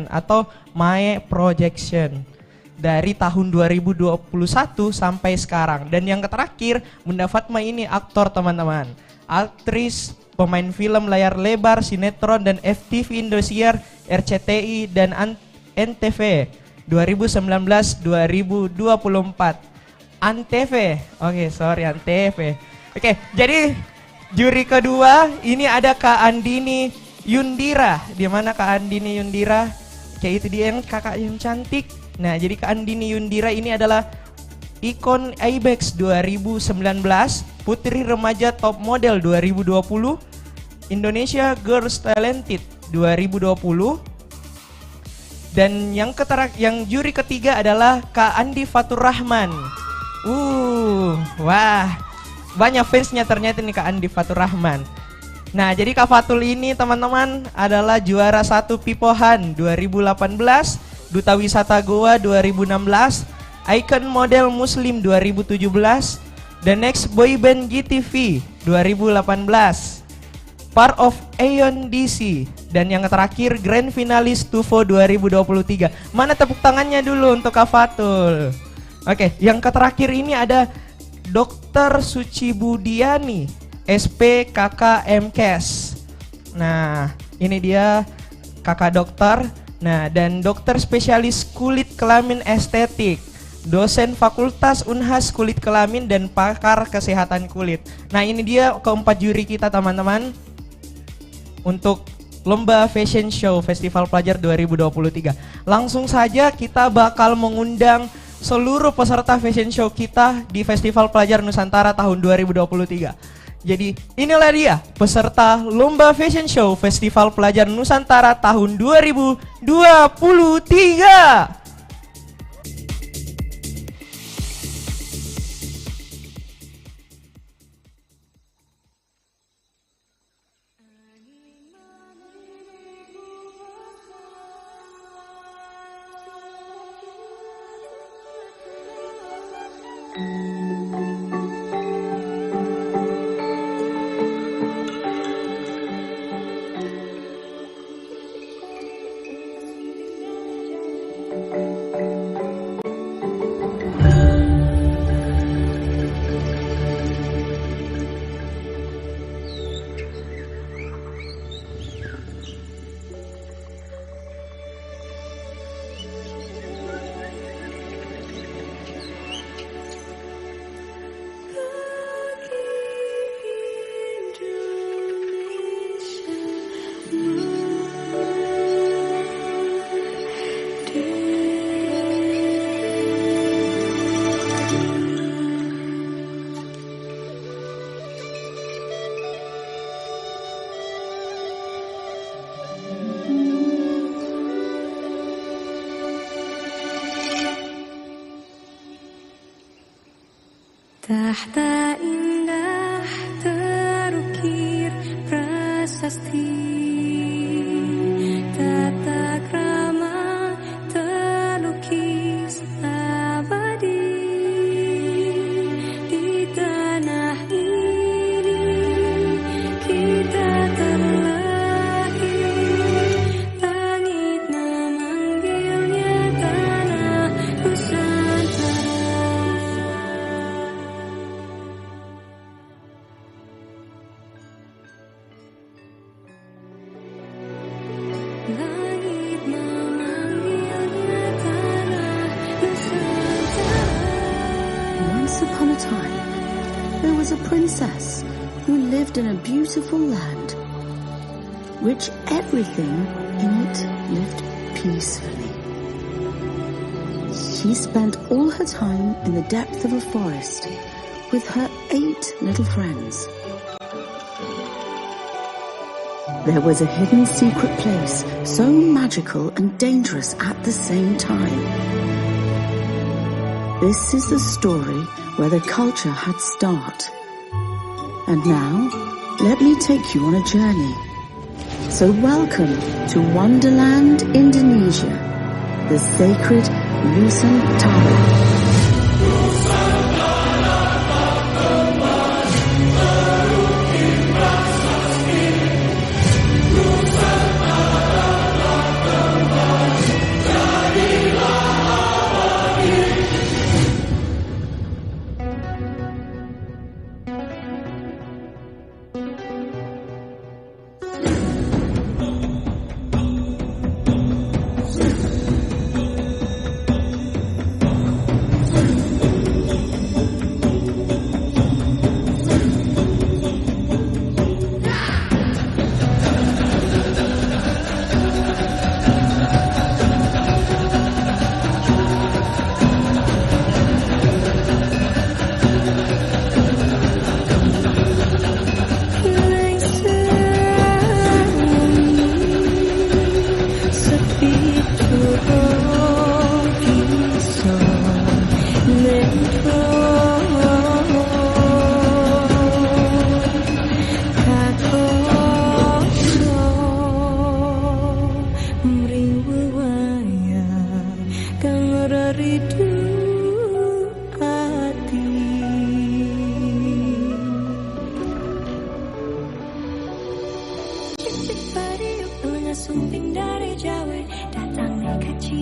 atau Mae Projection dari tahun 2021 sampai sekarang. Dan yang terakhir, Bunda Fatma ini aktor teman-teman, aktris, pemain film layar lebar, sinetron dan FTV Indosiar, RCTI dan NTV 2019-2024. Antv. Antv. Jadi juri kedua ini ada Kak Andini Yundira. Di mana Kak Andini Yundira? Itu dia yang kakak yang cantik. Nah, jadi Kak Andini Yundira ini adalah ikon IBEX 2019, Putri Remaja Top Model 2020, Indonesia Girls Talented 2020. Dan yang juri ketiga adalah Kak Andi Fatur Rahman. Wah, banyak fansnya ternyata nih Kak Andi Fatur Rahman. Nah, jadi Kak Fatul ini teman-teman adalah juara 1 Pipohan 2018, Duta Wisata Goa 2016, Icon Model Muslim 2017, The Next Boy Band GTV 2018, Part of Aeon DC, dan yang terakhir Grand Finalis TUFO 2023. Mana tepuk tangannya dulu untuk Kak Fatul. Yang terakhir ini ada Dr. Suci Budiani, SP KK MKes. Nah, ini dia kakak dokter. Nah, dan dokter spesialis kulit kelamin estetik, dosen Fakultas Unhas Kulit Kelamin dan pakar kesehatan kulit. Nah, ini dia keempat juri kita teman-teman untuk Lomba Fashion Show Festival Pelajar 2023. Langsung saja kita bakal mengundang seluruh peserta fashion show kita di Festival Pelajar Nusantara tahun 2023. Jadi inilah dia peserta Lomba Fashion Show Festival Pelajar Nusantara tahun 2023. Tahta indah terukir prasasti, tata krama terlukis abadi. Di tanah ini kita terlahir, langit memanggilnya tanah Nusantara. Once upon a time, there was a princess who lived in a beautiful land, which everything in it lived peacefully. She spent all her time in the depth of a forest with her 8 little friends. There was a hidden secret place, so magical and dangerous at the same time. This is the story where the culture had start. And now, let me take you on a journey. So welcome to Wonderland, Indonesia, the sacred Nusantara.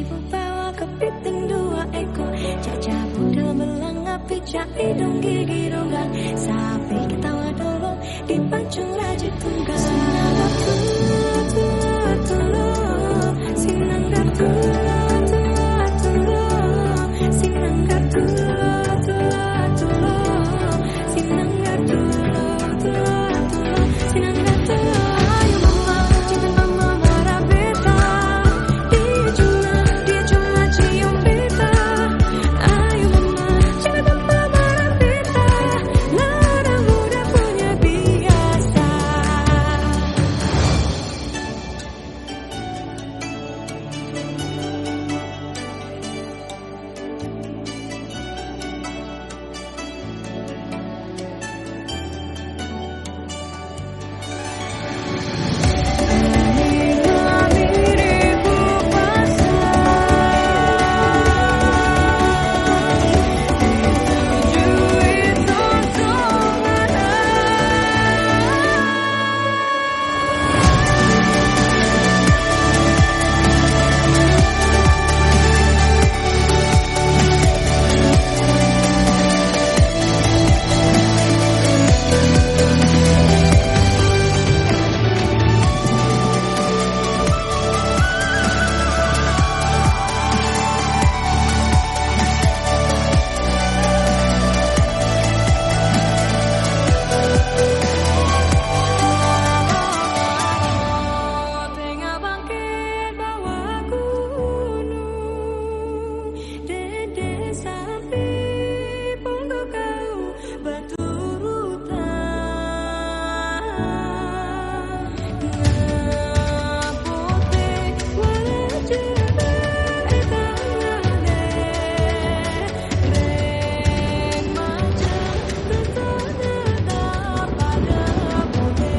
ibu bawa kepiting 2 ekor, Caca budel belang api, cak hidung gigi ronggang, sapi ketawa dolong dipancung rajut tunggal. Sinanggap tulur, sinanggap tulur, sinanggap tulur, sinanggap tulur, sinanggap tulur. Ayo mama, jangan mama marah beta, dia cuma cium beta. Ayo mama, jangan mama marah beta, lara muda punya biasa. Inilah diriku ditujui tontonan. Tengah bangkit bawah gunung, dede sapi pondok kau berturutan. Ngapote wajah bertanya reng macam bertanya pada pote.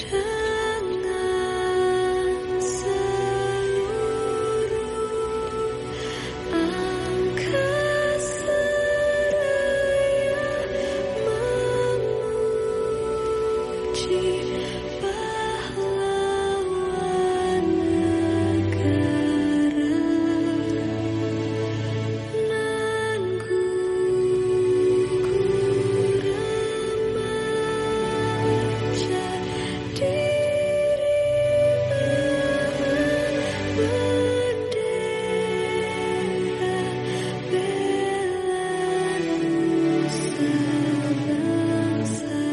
Dengan seluruh angkasa memuji pahlawan negara, nan gugur remaja diri bendera bela nusa bangsa.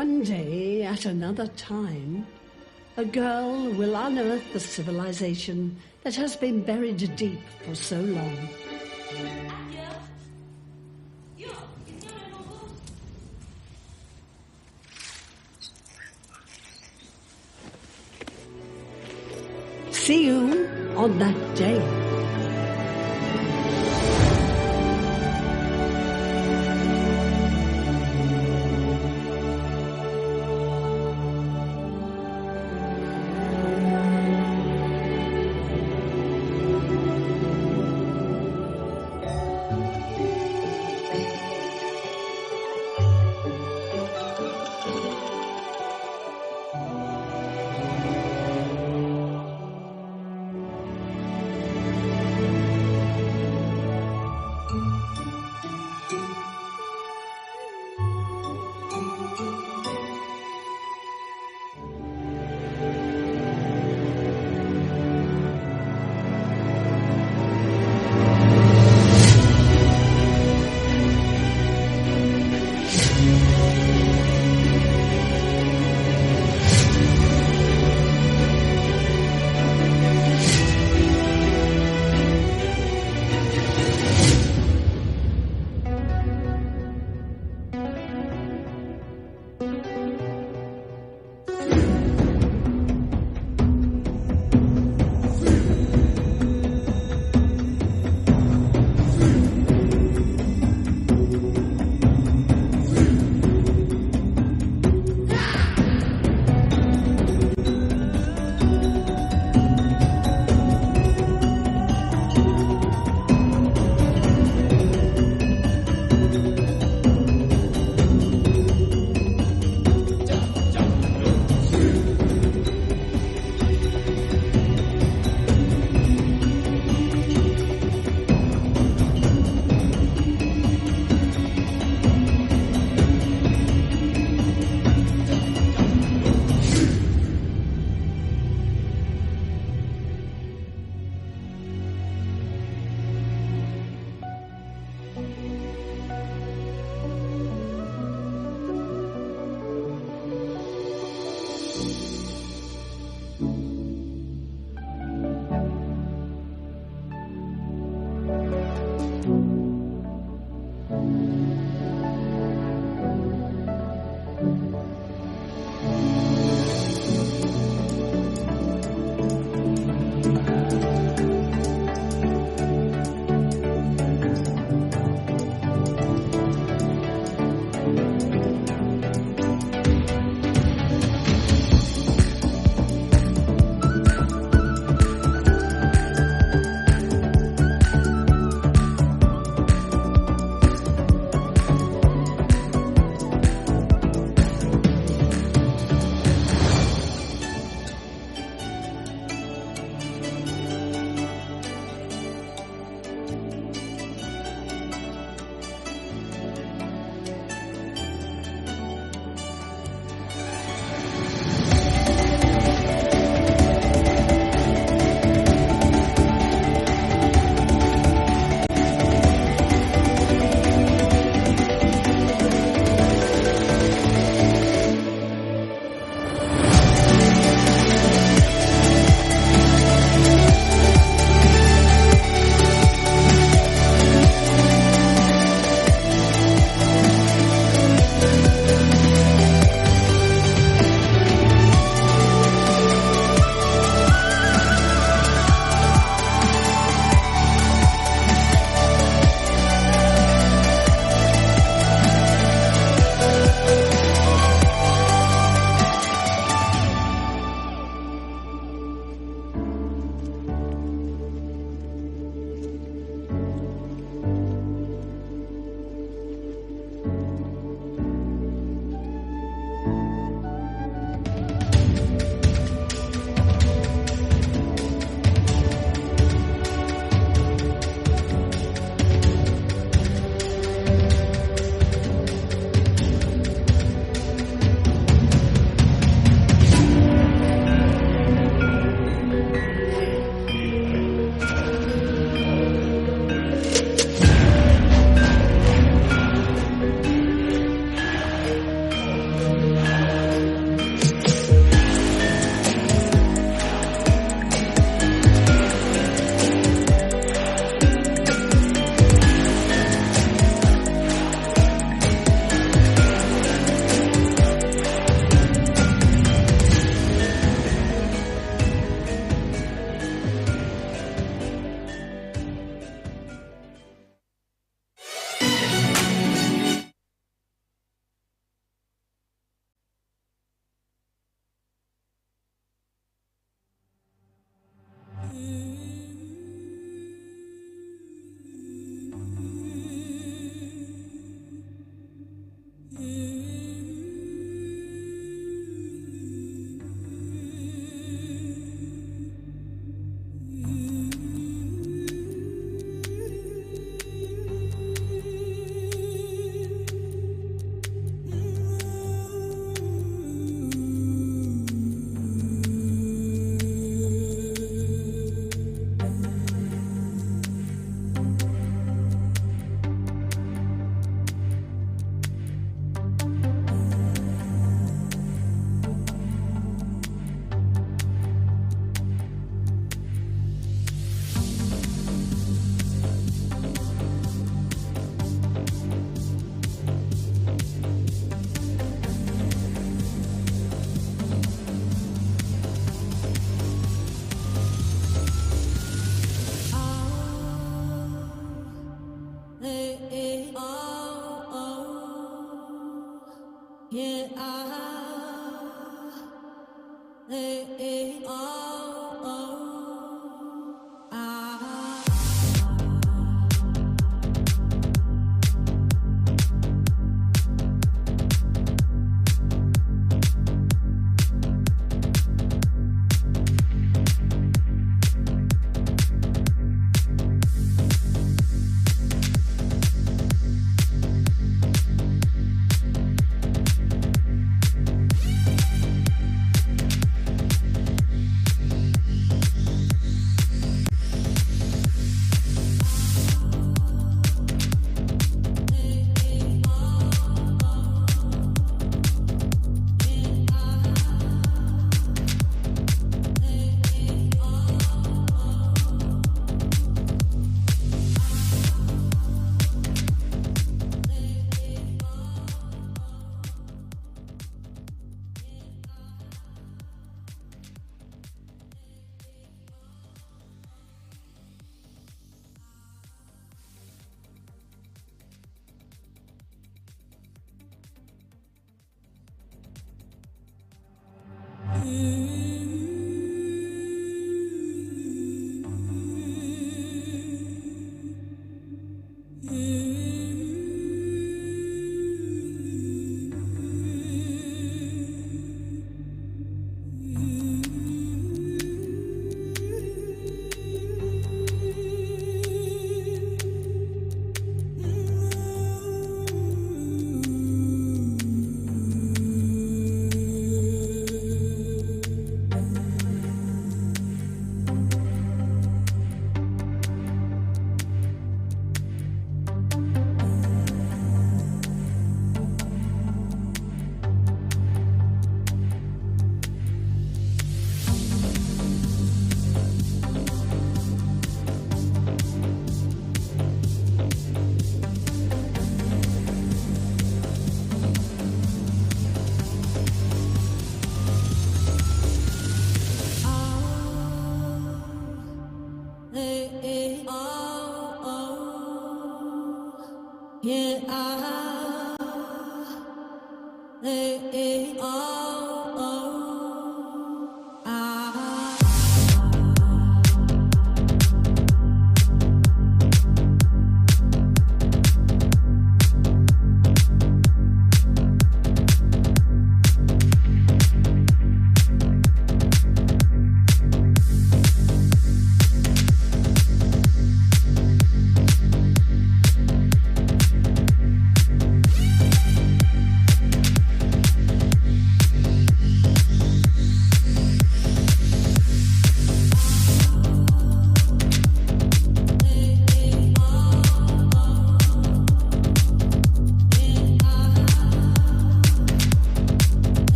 One day, at another time, a girl will unearth the civilization that has been buried deep for so long. See you on that day.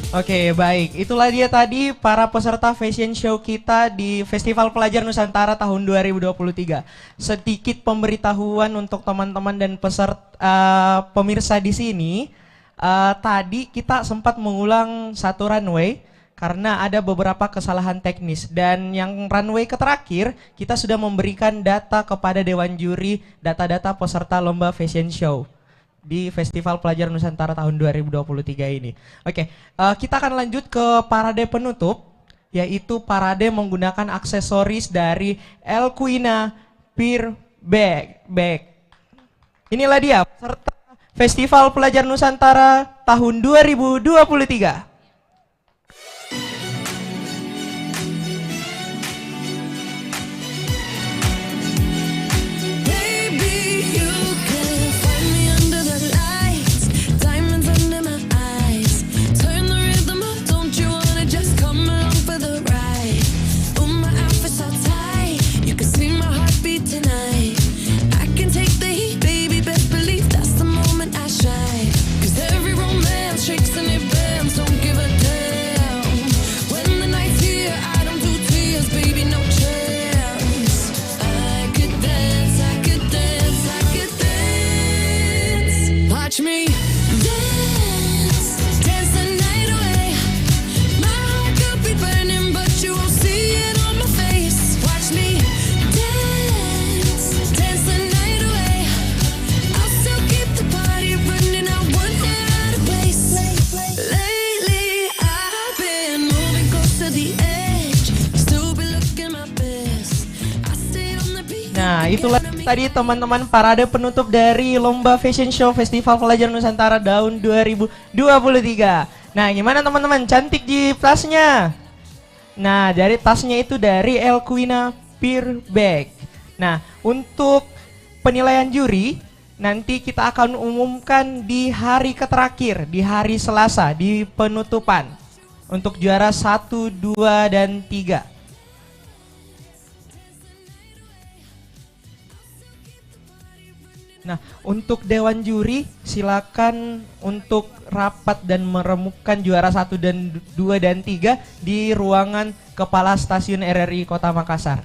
Oke, baik. Itulah dia tadi para peserta fashion show kita di Festival Pelajar Nusantara tahun 2023. Sedikit pemberitahuan untuk teman-teman dan pemirsa di sini. Tadi kita sempat mengulang satu runway karena ada beberapa kesalahan teknis. Dan yang runway terakhir, kita sudah memberikan data kepada Dewan Juri, data-data peserta lomba fashion show di Festival Pelajar Nusantara tahun 2023 ini. Oke, kita akan lanjut ke parade penutup, yaitu parade menggunakan aksesoris dari Elquina Peer Bag. Inilah dia peserta Festival Pelajar Nusantara tahun 2023. Watch me dance, dance the night away. My heart could be burning, but you won't see it on my face. Watch me dance, dance the night away. I'll still keep the party running, I won't get out of place. Lately I've been moving close to the edge, still be looking my best. I stay on the beat. Nah, itulah tadi teman-teman parade penutup dari Lomba Fashion Show Festival Pelajar Nusantara tahun 2023. Nah, gimana teman-teman? Cantik di tasnya? Nah, dari tasnya itu dari Elquina Peer Bag. Nah, untuk penilaian juri nanti kita akan umumkan di hari terakhir, di hari Selasa, di penutupan. Untuk juara 1, 2, dan 3. Nah, untuk Dewan Juri silakan untuk rapat dan meremukkan juara 1 dan 2 dan 3 di ruangan Kepala Stasiun RRI Kota Makassar.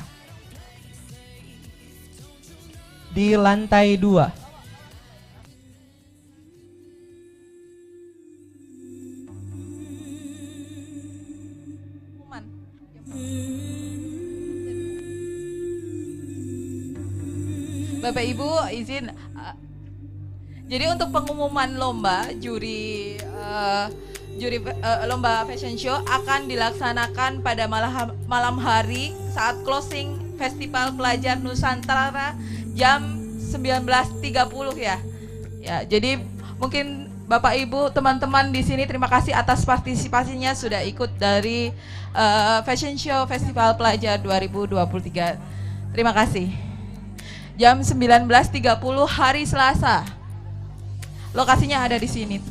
Di lantai 2. Bapak Ibu izin, jadi untuk pengumuman lomba juri lomba fashion show akan dilaksanakan pada malam hari saat closing Festival Pelajar Nusantara jam 19.30 ya. Ya, jadi mungkin Bapak Ibu teman-teman di sini terima kasih atas partisipasinya sudah ikut dari fashion show Festival Pelajar 2023. Terima kasih. Jam 19.30 hari Selasa. Lokasinya ada di sini.